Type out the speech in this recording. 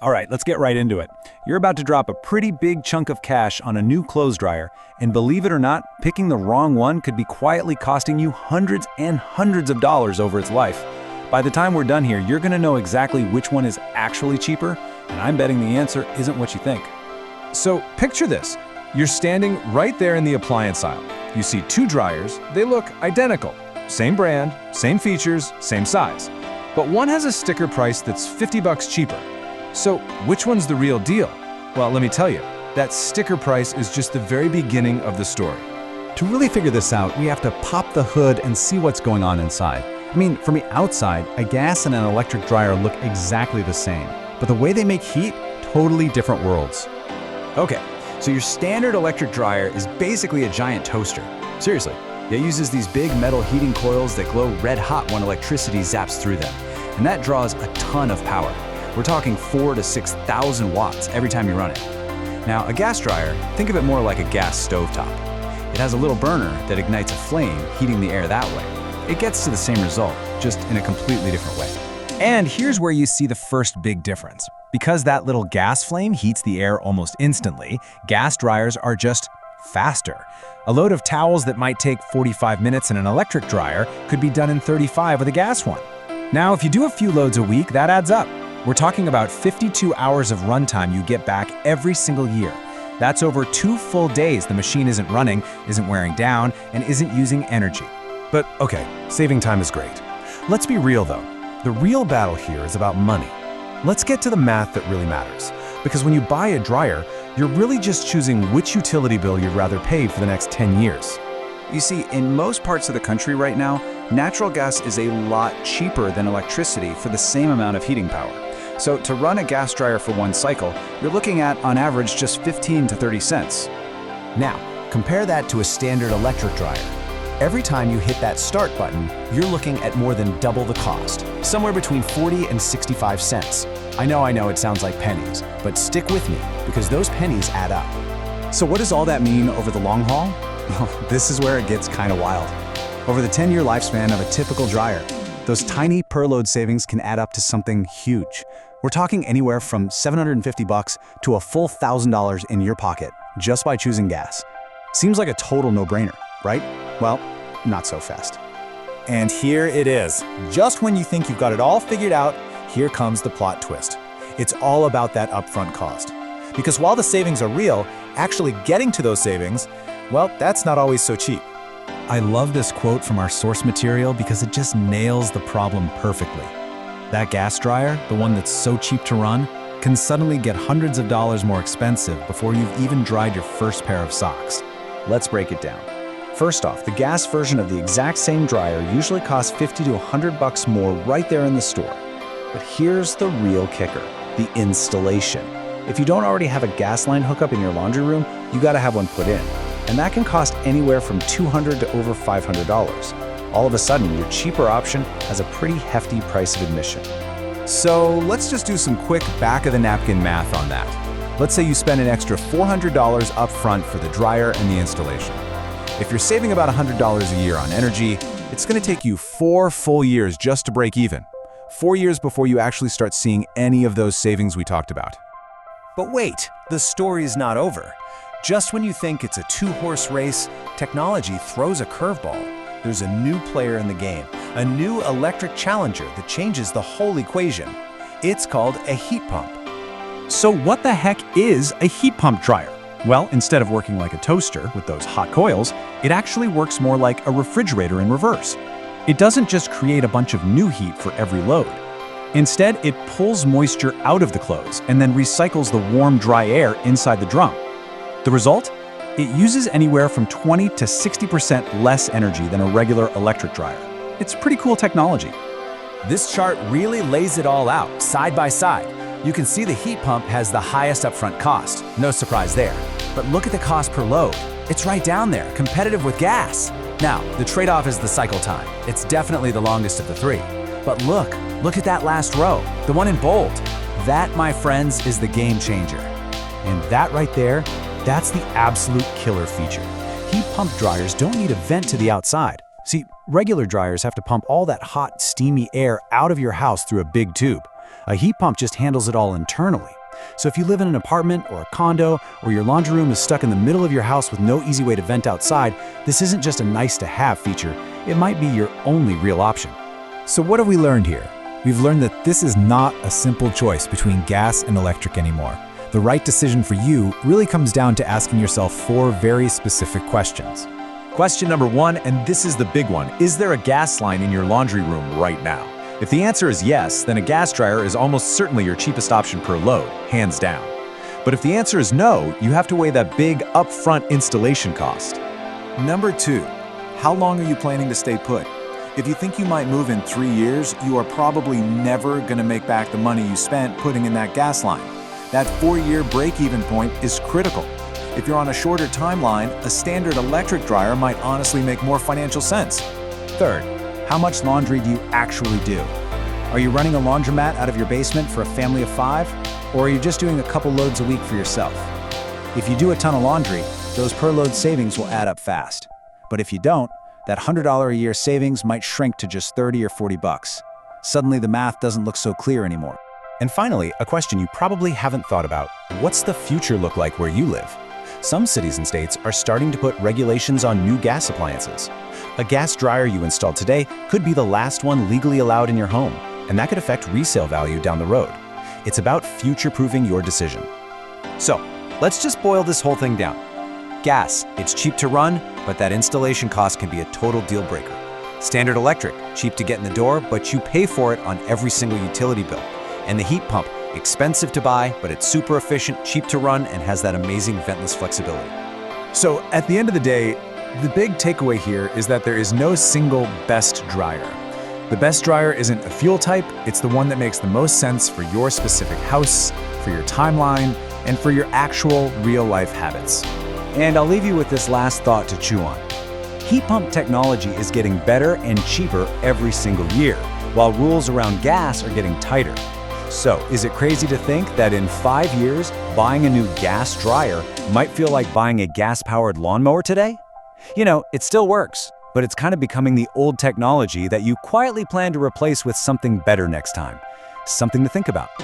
All right, let's get right into it. You're about to drop a pretty big chunk of cash on a new clothes dryer, and believe it or not, picking the wrong one could be quietly costing you hundreds and hundreds of dollars over its life. By the time we're done here, you're gonna know exactly which one is actually cheaper, and I'm betting the answer isn't what you think. So picture this. You're standing right there in the appliance aisle. You see two dryers. They look identical. Same brand, same features, same size. But one has a sticker price that's $50 cheaper. So which one's the real deal? Well, let me tell you, that sticker price is just the very beginning of the story. To really figure this out, we have to pop the hood and see what's going on inside. I mean, from the outside, a gas and an electric dryer look exactly the same, but the way they make heat, totally different worlds. Okay, so your standard electric dryer is basically a giant toaster. Seriously, it uses these big metal heating coils that glow red hot when electricity zaps through them, and that draws a ton of power. We're talking 4,000 to 6,000 watts every time you run it. Now, a gas dryer, think of it more like a gas stovetop. It has a little burner that ignites a flame, heating the air that way. It gets to the same result, just in a completely different way. And here's where you see the first big difference. Because that little gas flame heats the air almost instantly, gas dryers are just faster. A load of towels that might take 45 minutes in an electric dryer could be done in 35 with a gas one. Now, if you do a few loads a week, that adds up. We're talking about 52 hours of runtime you get back every single year. That's over 2 full days the machine isn't running, isn't wearing down, and isn't using energy. But okay, saving time is great. Let's be real though. The real battle here is about money. Let's get to the math that really matters. Because when you buy a dryer, you're really just choosing which utility bill you'd rather pay for the next 10 years. You see, in most parts of the country right now, natural gas is a lot cheaper than electricity for the same amount of heating power. So to run a gas dryer for one cycle, you're looking at, on average, just 15 to 30 cents. Now, compare that to a standard electric dryer. Every time you hit that start button, you're looking at more than double the cost, somewhere between 40 and 65 cents. I know it sounds like pennies, but stick with me, because those pennies add up. So what does all that mean over the long haul? Well, this is where it gets kind of wild. Over the 10-year lifespan of a typical dryer, those tiny per load savings can add up to something huge. We're talking anywhere from $750 to a full $1,000 in your pocket just by choosing gas. Seems like a total no-brainer, right? Well, not so fast. And here it is. Just when you think you've got it all figured out, here comes the plot twist. It's all about that upfront cost. Because while the savings are real, actually getting to those savings, well, that's not always so cheap. I love this quote from our source material because it just nails the problem perfectly. That gas dryer, the one that's so cheap to run, can suddenly get hundreds of dollars more expensive before you've even dried your first pair of socks. Let's break it down. First off, the gas version of the exact same dryer usually costs $50 to $100 more right there in the store. But here's the real kicker, the installation. If you don't already have a gas line hookup in your laundry room, you gotta have one put in. And that can cost anywhere from $200 to over $500. All of a sudden, your cheaper option has a pretty hefty price of admission. So let's just do some quick back-of-the-napkin math on that. Let's say you spend an extra $400 up front for the dryer and the installation. If you're saving about $100 a year on energy, it's going to take you 4 full years just to break even. 4 years before you actually start seeing any of those savings we talked about. But wait, the story's not over. Just when you think it's a 2-horse race, technology throws a curveball. There's a new player in the game, a new electric challenger that changes the whole equation. It's called a heat pump. So what the heck is a heat pump dryer? Well, instead of working like a toaster with those hot coils, it actually works more like a refrigerator in reverse. It doesn't just create a bunch of new heat for every load. Instead, it pulls moisture out of the clothes and then recycles the warm, dry air inside the drum. The result? It uses anywhere from 20 to 60% less energy than a regular electric dryer. It's pretty cool technology. This chart really lays it all out, side by side. You can see the heat pump has the highest upfront cost. No surprise there. But look at the cost per load. It's right down there, competitive with gas. Now, the trade-off is the cycle time. It's definitely the longest of the three. But look at that last row, the one in bold. That, my friends, is the game changer. And that right there, that's the absolute killer feature. Heat pump dryers don't need a vent to the outside. See, regular dryers have to pump all that hot, steamy air out of your house through a big tube. A heat pump just handles it all internally. So if you live in an apartment or a condo, or your laundry room is stuck in the middle of your house with no easy way to vent outside, this isn't just a nice-to-have feature, it might be your only real option. So what have we learned here? We've learned that this is not a simple choice between gas and electric anymore. The right decision for you really comes down to asking yourself 4 very specific questions. Question number 1, and this is the big one. Is there a gas line in your laundry room right now? If the answer is yes, then a gas dryer is almost certainly your cheapest option per load, hands down. But if the answer is no, you have to weigh that big upfront installation cost. Number 2, how long are you planning to stay put? If you think you might move in 3 years, you are probably never going to make back the money you spent putting in that gas line. That 4-year break-even point is critical. If you're on a shorter timeline, a standard electric dryer might honestly make more financial sense. Third, how much laundry do you actually do? Are you running a laundromat out of your basement for a family of 5? Or are you just doing a couple loads a week for yourself? If you do a ton of laundry, those per load savings will add up fast. But if you don't, that $100 a year savings might shrink to just $30 or $40. Suddenly the math doesn't look so clear anymore. And finally, a question you probably haven't thought about. What's the future look like where you live? Some cities and states are starting to put regulations on new gas appliances. A gas dryer you install today could be the last one legally allowed in your home, and that could affect resale value down the road. It's about future-proofing your decision. So, let's just boil this whole thing down. Gas, it's cheap to run, but that installation cost can be a total deal breaker. Standard electric, cheap to get in the door, but you pay for it on every single utility bill. And the heat pump, expensive to buy, but it's super efficient, cheap to run, and has that amazing ventless flexibility. So at the end of the day, the big takeaway here is that there is no single best dryer. The best dryer isn't a fuel type, it's the one that makes the most sense for your specific house, for your timeline, and for your actual real-life habits. And I'll leave you with this last thought to chew on. Heat pump technology is getting better and cheaper every single year, while rules around gas are getting tighter. So, is it crazy to think that in 5 years, buying a new gas dryer might feel like buying a gas-powered lawnmower today? You know, it still works, but it's kind of becoming the old technology that you quietly plan to replace with something better next time. Something to think about.